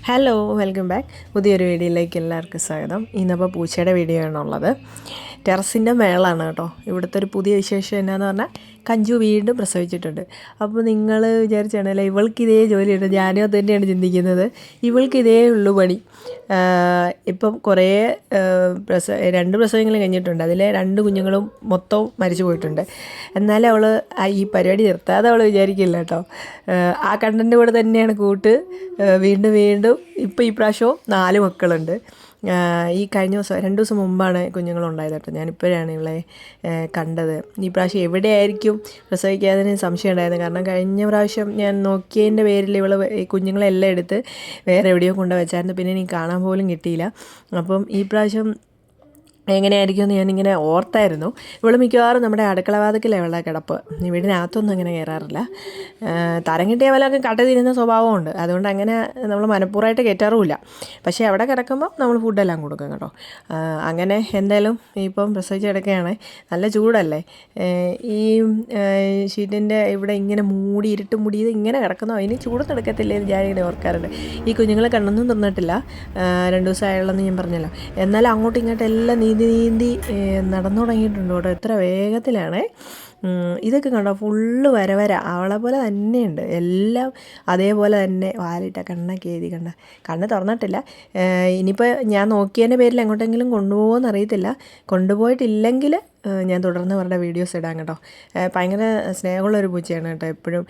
Hello welcome back. പുതിയൊരു വീഡിയോയിലേക്ക് എല്ലാവർക്കും സ്വാഗതം. ഇന്നിപ്പോൾ പൂച്ചയുടെ വീഡിയോ ആണുള്ളത്. ടെറസിൻ്റെ മേളാണ് കേട്ടോ. ഇവിടുത്തെ ഒരു പുതിയ വിശേഷം എന്നാന്ന് പറഞ്ഞാൽ കഞ്ചു വീണ്ടും പ്രസവിച്ചിട്ടുണ്ട്. അപ്പോൾ നിങ്ങൾ വിചാരിച്ചാണല്ലേ ഇവൾക്ക് ഇതേ ജോലിയുണ്ട്, ഞാനും അത് തന്നെയാണ് ചിന്തിക്കുന്നത്. ഇവൾക്ക് ഇതേ ഉള്ളു പണി. ഇപ്പം കുറേ രണ്ട് പ്രസവങ്ങൾ കഴിഞ്ഞിട്ടുണ്ട്. അതിലെ 2 കുഞ്ഞുങ്ങളും മൊത്തവും മരിച്ചു പോയിട്ടുണ്ട്. എന്നാലും അവൾ ഈ പരിപാടി നിർത്താതെ അവൾ വിചാരിക്കില്ല കേട്ടോ. ആ കണ്ടൻ്റെ കൂടെ തന്നെയാണ് കൂട്ട്. വീണ്ടും ഇപ്പോൾ ഈ പ്രാവശ്യവും 4 മക്കളുണ്ട്. ഈ കഴിഞ്ഞ ദിവസം 2 ദിവസം മുമ്പാണ് കുഞ്ഞുങ്ങളുണ്ടായത് കേട്ടോ. ഞാനിപ്പോഴാണ് ഇവളെ കണ്ടത്. ഈ പ്രാവശ്യം എവിടെയായിരിക്കും പ്രസവിക്കാതിന് സംശയം ഉണ്ടായിരുന്നു. കാരണം കഴിഞ്ഞ പ്രാവശ്യം ഞാൻ നോക്കിയതിൻ്റെ പേരിൽ ഇവൾ ഈ കുഞ്ഞുങ്ങളെല്ലാം എടുത്ത് വേറെ എവിടെയോ കൊണ്ടുവച്ചായിരുന്നു. പിന്നെ എനിക്ക് കാണാൻ പോലും കിട്ടിയില്ല. അപ്പം ഈ പ്രാവശ്യം എങ്ങനെയായിരിക്കും എന്ന് ഞാനിങ്ങനെ ഓർത്തായിരുന്നു. ഇവൾ മിക്കവാറും നമ്മുടെ അടുക്കള വാതിക്കലാണ് ഇവളുടെ കിടപ്പ്. വീടിനകത്തൊന്നും അങ്ങനെ കയറാറില്ല. തരം കിട്ടിയ പോലെയൊക്കെ കട്ട തിരുന്ന സ്വഭാവമുണ്ട്. അതുകൊണ്ട് അങ്ങനെ നമ്മൾ മനഃപൂർവ്വമായിട്ട് കയറ്റാറുമില്ല. പക്ഷേ അവിടെ കിടക്കുമ്പോൾ നമ്മൾ ഫുഡെല്ലാം കൊടുക്കും കേട്ടോ. അങ്ങനെ എന്തായാലും ഇപ്പം പ്രസവിച്ച് കിടക്കുകയാണ്. നല്ല ചൂടല്ലേ. ഈ ഷീറ്റിൻ്റെ ഇവിടെ ഇങ്ങനെ ഇരുട്ട് മൂടിയത് ഇങ്ങനെ കിടക്കുന്നു. അതിന് ചൂടൊന്നും എടുക്കത്തില്ലേ എന്ന് ഞാനിങ്ങനെ ഓർക്കാറുണ്ട്. ഈ കുഞ്ഞുങ്ങളെ കണ്ണൊന്നും തിന്നിട്ടില്ല. 2 ദിവസമായുള്ളെന്ന് ഞാൻ പറഞ്ഞല്ലോ. എന്നാലും അങ്ങോട്ടും ഇങ്ങോട്ടും എല്ലാം നീന്തി നടന്നു തുടങ്ങിയിട്ടുണ്ട് കേട്ടോ. എത്ര വേഗത്തിലാണേ. ഇതൊക്കെ കണ്ടോ, ഫുള്ള് വര അവളെ പോലെ തന്നെയുണ്ട്. എല്ലാം അതേപോലെ തന്നെ വാലിട്ട കണ്ണൊക്കെ എഴുതി കണ്ണ് തുറന്നിട്ടില്ല. ഇനിയിപ്പോൾ ഞാൻ നോക്കിയതിൻ്റെ പേരിൽ എങ്ങോട്ടെങ്കിലും കൊണ്ടുപോകുമെന്ന് അറിയത്തില്ല. കൊണ്ടുപോയിട്ടില്ലെങ്കിൽ ഞാൻ തുടർന്ന് അവരുടെ വീഡിയോസ് ഇടാം കേട്ടോ. ഭയങ്കര സ്നേഹമുള്ളൊരു പൂച്ചയാണ് കേട്ടോ. എപ്പോഴും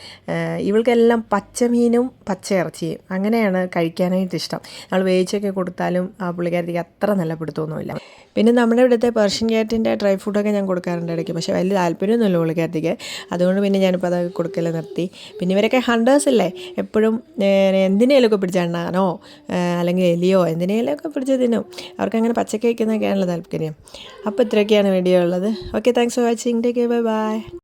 ഇവൾക്കെല്ലാം പച്ചമീനും പച്ച ഇറച്ചിയും അങ്ങനെയാണ് കഴിക്കാനായിട്ട് ഇഷ്ടം. നമ്മൾ വേവിച്ചൊക്കെ കൊടുത്താലും ആ പുള്ളിക്കാരത്തേക്ക് അത്ര നല്ല പിടുത്തമൊന്നുമില്ല. പിന്നെ നമ്മുടെ ഇവിടുത്തെ പേർഷ്യൻ ക്യാറ്റിൻ്റെ ഡ്രൈ ഫ്രൂട്ടൊക്കെ ഞാൻ കൊടുക്കാറുണ്ട് ഇടയ്ക്ക്. പക്ഷേ വലിയ താല്പര്യമൊന്നുമില്ല പുള്ളിക്കാരത്തേക്ക്. അതുകൊണ്ട് പിന്നെ ഞാനിപ്പോൾ അതൊക്കെ കൊടുക്കൽ നിർത്തി. പിന്നെ ഇവരൊക്കെ ഹണ്ടേഴ്സ് അല്ലേ, എപ്പോഴും എന്തിനേലൊക്കെ പിടിച്ചെണ്ണാനോ അല്ലെങ്കിൽ എലിയോ എന്തിനേലൊക്കെ പിടിച്ച് തിന്നും. അവർക്കങ്ങനെ പച്ചക്ക് വയ്ക്കുന്നതൊക്കെയാണല്ലോ താല്പര്യം. അപ്പോൾ ഇത്രയൊക്കെയാണ് വീഡിയോ ഉള്ളത്. Okay, thanks for watching. Take care, bye bye.